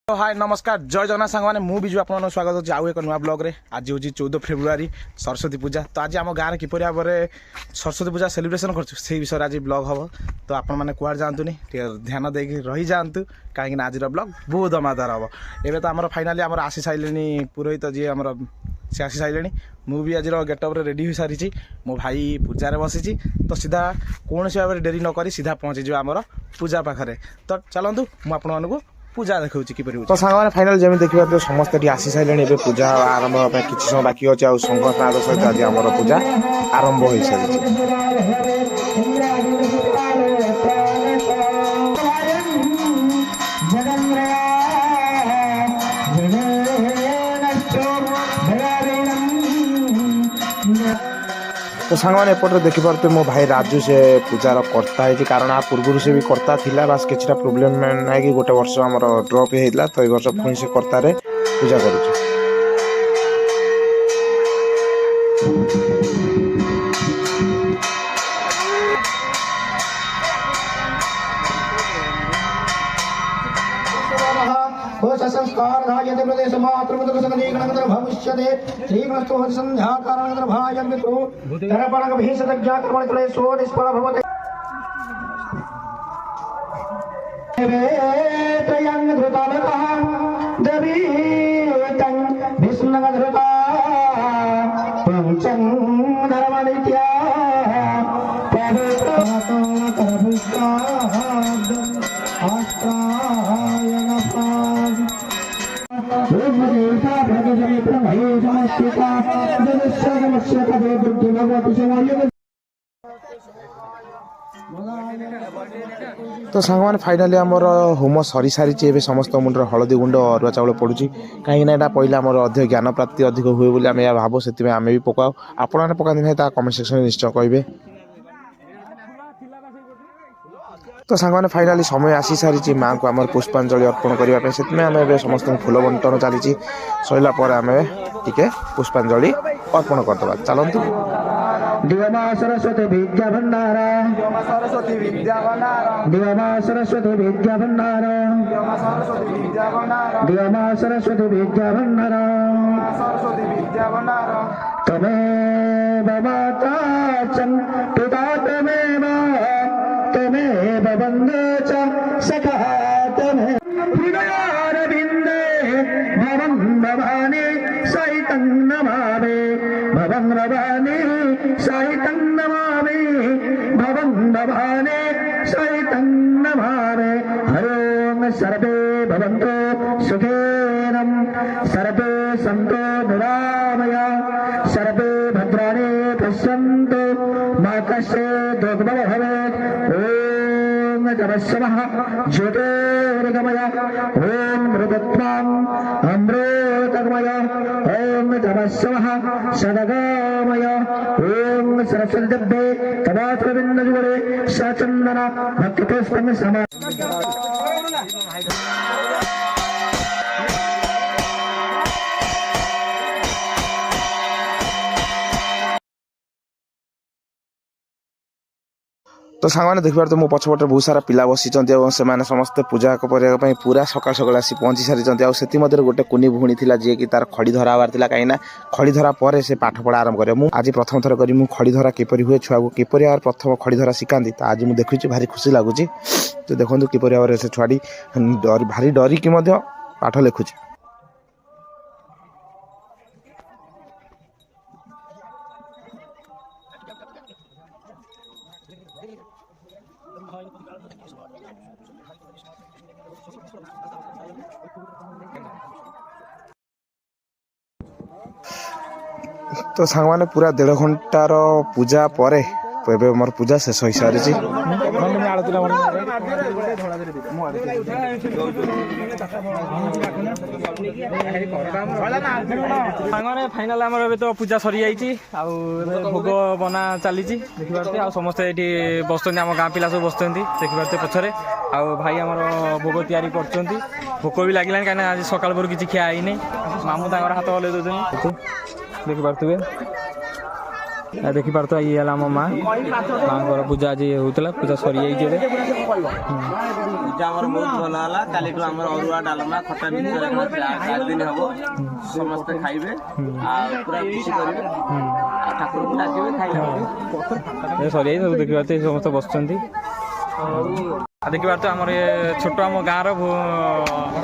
हाय नमस्कार जय जगन्नाथ सांग मैंने मुझे आप स्वागत अच्छे आउ एक नुआ ब्लॉग रे आज हूँ 14 फेब्रुआरी सरस्वती पूजा तो आज आम गाँव में किपर भाव में सरस्वती पूजा सेलिब्रेशन कर विषय आज ब्लॉग हम तो आपण मैंने कुआड़ जातुनि ध्यान देकी रही जातु कहीं आज ब्लॉग बहुत दमादार हम एवं तो आम फाइनाली आम आसी सारे पुरोहित जी आम सी आसी सारे मुझे आज गेटअप रेडी हो सारी मो भाई पूजार बसी तो सीधा कौन भाव में डेरी नक सीधा पहुँची आमर पूजा पाखे तो चलतु मुझे पूजा देखा किपर तो सांग फाइनाल जमी देखिए समस्त आसी सारे पूजा आरंभ होगा किसी समय बाकी अच्छे संघनाद सहित आज आम पूजा आरंभ हो सारी तो सांग मैंने एपटे देखिपे मो भाई राजू से पूजार कर्ता है कारण आ पूर्व से भी कर्ता थिला बास किसी प्रोब्लेम ना कि गोटे वर्ष आम ड्रप होता तो ये वर्ष पुणी से कर्ता पूजा कर संस्कार राजते प्रदेश मात्र सकलीगणंतर भविष्यते श्रीमस्तु संध्या कारणंतर भायं मित्रो तरपणक भीषदज्ञा कर्मणतले सो निष्फल भवते वेत्रयं धृतालकः दवीतं विष्णुग धृता पंचं धर्मनित्या पवित्रतो तरभुष्टाद् आस्त्रायण तो सांग मैंने फाइनाली आमर होम सरी सारी समस्त मुंडर हलदी गुंड अरुआ चाउल पड़ुची कहीं यहाँ पहले आम अधिक ज्ञान प्राप्ति अधिक हुए बोली आम भाव से आम भी पकाऊ आपने पकाती ना कमेंट सेक्शन में निश्चय कहे तो सांग मैंने फाइनाली समय आसी सारी माँ को आम पुष्पांजलि अर्पण करने से आम समस्त फूल बंटन चली सरला आम टे पुष्पांजलि अर्पण करदे चलतु दिवमा सरस्वती विद्या भंडार दिवमा सरस्वती विद्या भंडार दिवमा सरस्वती विद्या भंडार तमेव माता च पिता तमेव बंधु च सखा तमेव हृदयारविन्दे भवं भवानी सहितं नमामि भवं भवानी सहितं नमामि भवं भवानी सहितं नमामि हरिं सर्वे भवन्तु सुखिनः सर्वे सन्तु निरामयाः सर्वे भद्राणि पश्यन्तु मा कश्चित् दुर्भगः भवेत् ओम नमः ज्योतिर्गमय ओम मृगत्वम् अमृतगमय ओम नमः सदगमय ओम सरस्वती दब्बे तवात्रविंद जुगले सचंदन भक्तिपुष्पं समा तो सांग मैंने देखिए तो मो पछपटे बहुत सारा पिला बसी से समस्त पूजा करने पूरा सकाल सकाल आसी पहुँची सारी से गोटे कुनी भूणी थी जी कि तार खड़ी धरा हबार था कहीं खड़ी धरा पर से पाठ पढ़ा आरंभ करे मुझे आज प्रथम थर करी खड़ी धरा किपर हुए छुआ को किपर यार प्रथम खड़ी धरा शिखाती तो आज मुझे देखुची भारी खुशी लगुच तो देखो किपर भाव से छुआटी भारी डरिकी पाठ लिखुची तो सांग मैंने पूरा 1.5 घंटार पूजा पर मोर पूजा शेष हो सारी फाइनाल आम तो पूजा सरी जाइए भोग बना चली देखिए समस्ते ये बस आम गाँ पिला सब बस देखिए पछरे आ भाई आम भोग तैयारी कर भोक भी लगे कहीं आज सकाल पर किसी खिया ही मामू हाथ हल्ले दौरान देखिपे ଦେଖିପାରୁଥିବ ଇଏ ହେଲା ଆମ ମାଙ୍କର ପୂଜା ଆଜି ହେଉଥିଲା ପୂଜା ସରିଯାଇଛି ଏବେ ପୂଜା ଆମର ବହୁତ ଭଲ ହେଲା। କାଲିଠୁ ଆମର ଅରୁଆ ଡାଲମା ଖଟା ମିକ୍ସଚର 4 ଦିନ ହବ ସମସ୍ତେ ଖାଇବେ ଆଉ ପୁରା ଖୁସି କରିବେ ଆଉ ଠାକୁରଙ୍କୁ ଡାକିବେ ଖାଇବେ। ସରିଯାଇଛି ସବୁ ଦେଖିପାରୁଥିବେ ସମସ୍ତେ ବସୁଛନ୍ତି। ଦେଖିପାରୁଥିବେ ଆମର ଏ ଛୋଟ ଆମ ଗାଁର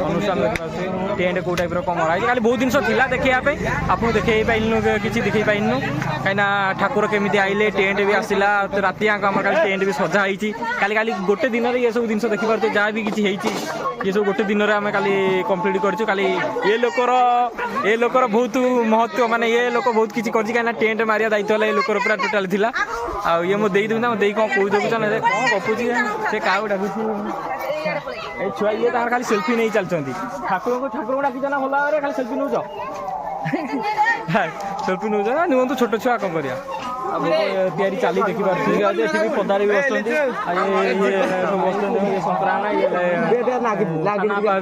ଅନୁଷ୍ଠାନ ଦେଖିପାରୁଥିବେ ଟେଣ୍ଟ କେଉଁ ଟାଇପ୍ର କ'ଣ ମରା ହେଇଛି। କାଲି ବହୁତ ଜିନିଷ ଥିଲା ଦେଖିବା ପାଇଁ ଆପଣଙ୍କୁ ଦେଖେଇ ପାରିଲୁନୁ କିଛି ଦେଖେଇ ପାରିଲୁନୁ କାହିଁକିନା ଠାକୁର କେମିତି ଆଇଲେ ଟେଣ୍ଟ ବି ଆସିଲା ରାତି ଆଙ୍କ ଆମର କାଲି ଟେଣ୍ଟ ବି ସଜା ହେଇଛି। କାଲି ଗୋଟେ ଦିନରେ ଏସବୁ ଜିନିଷ ଦେଖିପାରୁଥିବେ ଯାହା ବି କିଛି ହେଇଛି ଏସବୁ ଗୋଟେ ଦିନରେ ଆମେ କାଲି କମ୍ପ୍ଲିଟ୍ କରିଛୁ। କାଲି ଏ ଲୋକର ବହୁତ ମହତ୍ଵ ମାନେ ଏ ଲୋକ ବହୁତ କିଛି କରିଛି କାହିଁକିନା ଟେଣ୍ଟ ମାରିବା ଦାୟିତ୍ୱ ହେଲା ଏ ଲୋକର ପୁରା ଟୋଟାଲ ଥିଲା। ଆଉ ଇଏ ମୋ ଦେଇ ଦେଉଛନ୍ତି ଦେଇ କ'ଣ କହୁ ଦେଉଛନ୍ତି କ'ଣ ଗପୁଛି ସେ କାହାକୁ ଡାକୁଛୁ ଏ ଛୁଆ ଇଏ ତାଙ୍କର ଖାଲି ସେଲ୍ଫି ନେଇ ଚାଲିଛନ୍ତି। ଠାକୁରଙ୍କୁ ଡାକିଛ ନା ଭଲ ଭାବରେ ଖାଲି ସେଲ୍ଫି ନେଉଛ ସେଲ୍ଫି ନେଉଛ ନା ନିଅନ୍ତୁ ଛୋଟ ଛୁଆ କ'ଣ କରିବା। ଆଉ ତିଆରି ଚାଲି ଦେଖିପାରୁଛନ୍ତି ଏଠି ବି ପଦାରେ ବି ବସୁଛନ୍ତି ବସୁଛନ୍ତି ସଂକ୍ରାନ୍ତି ଆଉ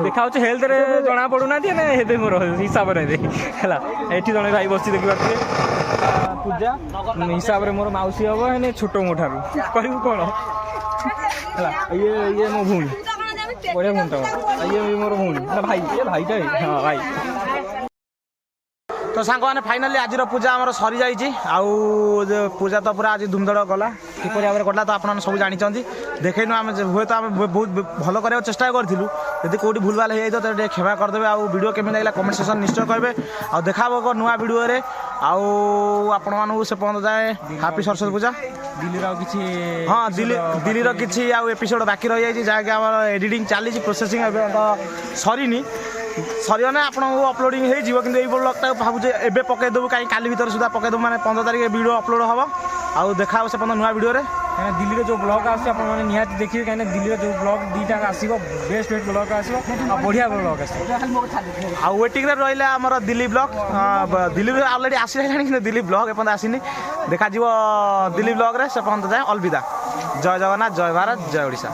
ଦେଖାଯାଉଛି ହେଲ୍ଥରେ ଜଣା ପଡ଼ୁନାହାନ୍ତି ନା ହେବେ ମୋର ହିସାବରେ ହେଲା। ଏଠି ଜଣେ ଭାଇ ବସିଛି ଦେଖିପାରୁଥିବେ ପୂଜା ହିସାବରେ ମୋର ମାଉସୀ ହବ ହେଲେ ଛୋଟ ମୋ ଠାରୁ କରିବୁ କ'ଣ ହେଲା। ଇଏ ମୋ ଭଉଣୀ ବଢ଼ିଆ ଭଉଣୀଟା ଇଏ ମୋର ଭଉଣୀ ନା ଭାଇ ଇଏ ଭାଇଟା ହଁ ଭାଇ। ତ ସାଙ୍ଗମାନେ ଫାଇନାଲି ଆଜିର ପୂଜା ଆମର ସରିଯାଇଛି। ଆଉ ପୂଜା ତ ପୁରା ଆଜି ଧୁମଧଡ଼ ଗଲା କିପରି ଭାବରେ ଗଲା ତ ଆପଣମାନେ ସବୁ ଜାଣିଛନ୍ତି। ଦେଖେଇନୁ ଆମେ ହୁଏତ ଆମେ ବହୁତ ଭଲ କରିବାକୁ ଚେଷ୍ଟା କରିଥିଲୁ ଯଦି କେଉଁଠି ଭୁଲଭାଲ ହେଇଯାଇଥିବ ତାହେଲେ ଟିକେ କ୍ଷମା କରିଦେବେ। ଆଉ ଭିଡ଼ିଓ କେମିତି ଲାଗିଲା କମେଣ୍ଟ ସେକ୍ସନ୍ ନିଶ୍ଚୟ କହିବେ। ଆଉ ଦେଖା ହେବ ଏକ ନୂଆ ଭିଡ଼ିଓରେ। ଆଉ ଆପଣମାନଙ୍କୁ ସେ ପର୍ଯ୍ୟନ୍ତ ଯାଏ ହାପି ସରସ୍ୱତୀ ପୂଜା। ଦିଲ୍ଲୀର ଆଉ କିଛି ହଁ ଦିଲ୍ଲୀର କିଛି ଆଉ ଏପିସୋଡ଼ ବାକି ରହିଯାଇଛି ଯାହାକି ଆମର ଏଡ଼ିଟିଂ ଚାଲିଛି ପ୍ରୋସେସିଂ ଏବେ ତ ସରିନି ସରିଗଲେ ଆପଣଙ୍କୁ ଅପଲୋଡ଼ିଂ ହେଇଯିବ। କିନ୍ତୁ ଏଇ ବ୍ଲଗ୍ଟାକୁ ଭାବୁଛେ ଏବେ ପକାଇଦେବୁ କାହିଁ କାଲି ଭିତରେ ସୁଦ୍ଧା ପକାଇଦେବୁ ମାନେ 15 ତାରିଖ ଭିଡ଼ିଓ ଅପଲୋଡ଼ ହେବ। ଆଉ ଦେଖା ହେବ ସେ ପର୍ଯ୍ୟନ୍ତ ନୂଆ ଭିଡ଼ିଓରେ। କାହିଁକିନା ଦିଲ୍ଲୀର ଯେଉଁ ବ୍ଲଗ୍ ଆସୁଛି ଆପଣମାନେ ନିହାତି ଦେଖିବେ କାହିଁକିନା ଦିଲ୍ଲୀର ଯେଉଁ ବ୍ଲଗ୍ ଦୁଇଟା ଆସିବ ବେଷ୍ଟ ବ୍ଲଗ୍ ଆସିବ ଆଉ ବଢ଼ିଆ ବ୍ଲଗ୍ ଆସିବ। ଆଉ ୱେଟିଂରେ ରହିଲା ଆମର ଦିଲ୍ଲୀ ବ୍ଲଗ୍ ଦିଲ୍ଲୀରେ ଅଲରେଡ଼ି ଆସିଲାଣି କିନ୍ତୁ ଦିଲ୍ଲୀ ବ୍ଲଗ୍ ଏପର୍ଯ୍ୟନ୍ତ ଆସିନି। ଦେଖାଯିବ ଦିଲ୍ଲୀ ବ୍ଲଗ୍ରେ ସେ ପର୍ଯ୍ୟନ୍ତ ଯାଏ ଅଲବିଦା। ଜୟ ଜଗନ୍ନାଥ ଜୟ ଭାରତ ଜୟ ଓଡ଼ିଶା।